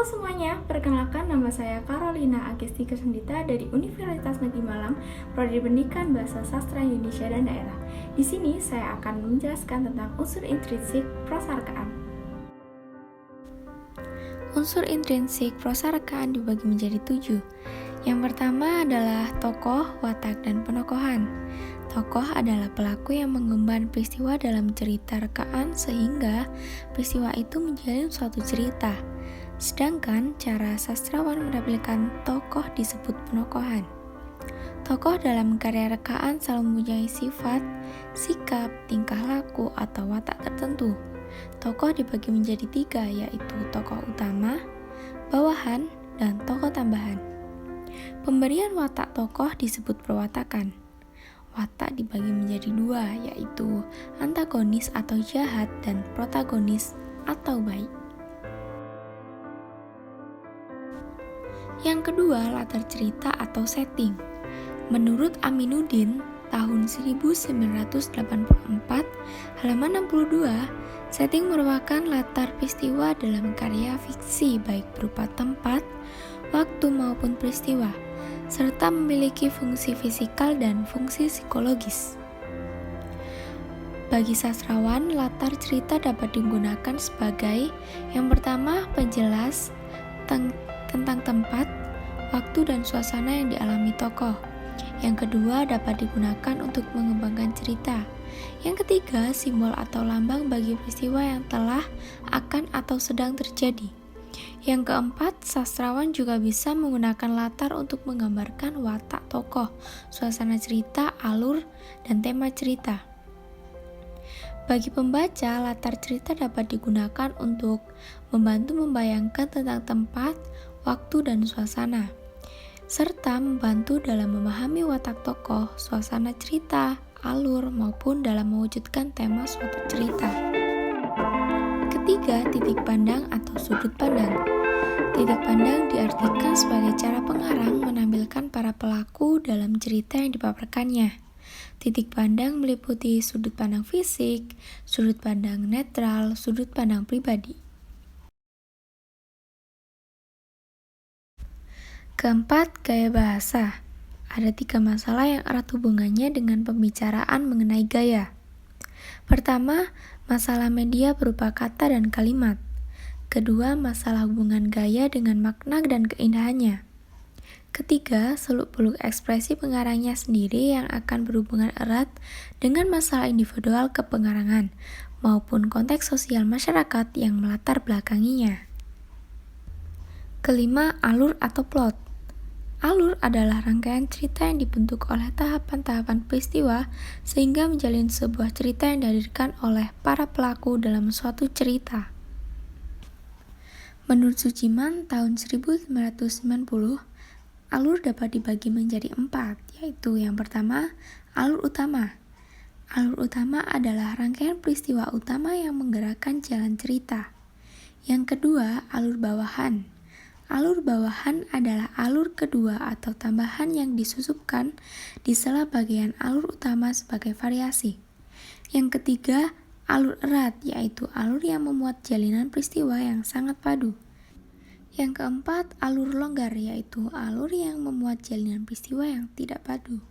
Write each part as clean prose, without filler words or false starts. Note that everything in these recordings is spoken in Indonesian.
Halo semuanya, perkenalkan nama saya Carolina Agisti Kesendita dari Universitas Negeri Malang, Prodi Pendidikan Bahasa Sastra Indonesia dan Daerah. Di sini saya akan menjelaskan tentang unsur intrinsik prosarkaan. Unsur intrinsik prosarkaan dibagi menjadi 7. Yang pertama adalah tokoh, watak, dan penokohan. Tokoh adalah pelaku yang mengemban peristiwa dalam cerita rekaan sehingga peristiwa itu menjalin suatu cerita. Sedangkan cara sastrawan menampilkan tokoh disebut penokohan. Tokoh dalam karya rekaan selalu mempunyai sifat, sikap, tingkah laku, atau watak tertentu. Tokoh dibagi menjadi 3, yaitu tokoh utama, bawahan, dan tokoh tambahan. Pemberian watak tokoh disebut perwatakan. Watak dibagi menjadi 2, yaitu antagonis atau jahat dan protagonis atau baik. Yang kedua, latar cerita atau setting. Menurut Aminuddin, tahun 1984, halaman 62, setting merupakan latar peristiwa dalam karya fiksi baik berupa tempat, waktu maupun peristiwa, serta memiliki fungsi fisikal dan fungsi psikologis. Bagi sastrawan, latar cerita dapat digunakan sebagai yang pertama, penjelas tentang tempat, waktu, dan suasana yang dialami tokoh. Yang kedua, dapat digunakan untuk mengembangkan cerita. Yang ketiga, simbol atau lambang bagi peristiwa yang telah, akan, atau sedang terjadi. Yang keempat, sastrawan juga bisa menggunakan latar untuk menggambarkan watak tokoh, suasana cerita, alur, dan tema cerita. Bagi pembaca, latar cerita dapat digunakan untuk membantu membayangkan tentang tempat, waktu, dan suasana, serta membantu dalam memahami watak tokoh, suasana cerita, alur, maupun dalam mewujudkan tema suatu cerita. Ketiga, titik pandang atau sudut pandang. Titik pandang diartikan sebagai cara pengarang menampilkan para pelaku dalam cerita yang dipaparkannya. Titik pandang meliputi sudut pandang fisik, sudut pandang netral, sudut pandang pribadi. Keempat, gaya bahasa. Ada 3 masalah yang erat hubungannya dengan pembicaraan mengenai gaya. Pertama, masalah media berupa kata dan kalimat. Kedua, masalah hubungan gaya dengan makna dan keindahannya. Ketiga, seluk-beluk ekspresi pengarangnya sendiri yang akan berhubungan erat dengan masalah individual kepengarangan maupun konteks sosial masyarakat yang melatar belakanginya. Kelima, alur atau plot. Alur adalah rangkaian cerita yang dibentuk oleh tahapan-tahapan peristiwa sehingga menjalin sebuah cerita yang dihadirkan oleh para pelaku dalam suatu cerita. Menurut Suciman tahun 1590, alur dapat dibagi menjadi 4, yaitu yang pertama, alur utama. Alur utama adalah rangkaian peristiwa utama yang menggerakkan jalan cerita. Yang kedua, alur bawahan. Alur bawahan adalah alur kedua atau tambahan yang disusupkan di sela bagian alur utama sebagai variasi. Yang ketiga, alur erat, yaitu alur yang memuat jalinan peristiwa yang sangat padu. Yang keempat, alur longgar, yaitu alur yang memuat jalinan peristiwa yang tidak padu.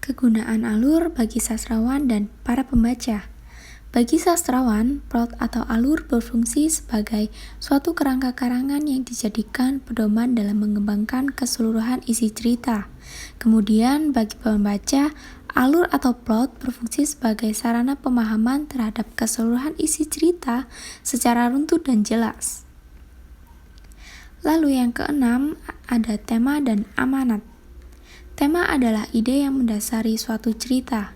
Kegunaan alur bagi sastrawan dan para pembaca. Bagi sastrawan, plot atau alur berfungsi sebagai suatu kerangka karangan yang dijadikan pedoman dalam mengembangkan keseluruhan isi cerita. Kemudian, bagi pembaca, alur atau plot berfungsi sebagai sarana pemahaman terhadap keseluruhan isi cerita secara runtut dan jelas. Lalu yang keenam, ada tema dan amanat. Tema adalah ide yang mendasari suatu cerita.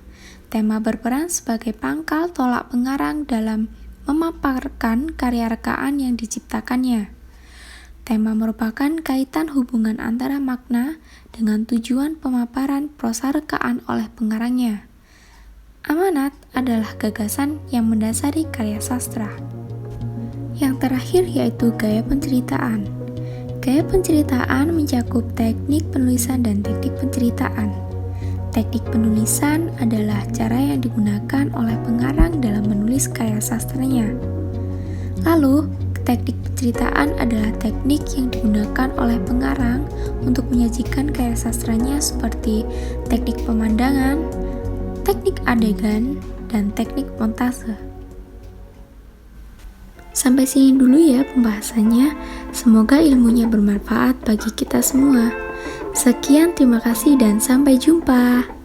Tema berperan sebagai pangkal tolak pengarang dalam memaparkan karya rekaan yang diciptakannya. Tema merupakan kaitan hubungan antara makna dengan tujuan pemaparan prosa rekaan oleh pengarangnya. Amanat adalah gagasan yang mendasari karya sastra. Yang terakhir yaitu gaya penceritaan. Gaya penceritaan mencakup teknik penulisan dan teknik penceritaan. Teknik penulisan adalah cara yang digunakan oleh pengarang dalam menulis karya sastranya. Lalu, Teknik penceritaan adalah teknik yang digunakan oleh pengarang untuk menyajikan karya sastranya seperti teknik pemandangan, teknik adegan, dan teknik montase. Sampai sini dulu ya pembahasannya. Semoga ilmunya bermanfaat bagi kita semua. Sekian, terima kasih dan sampai jumpa.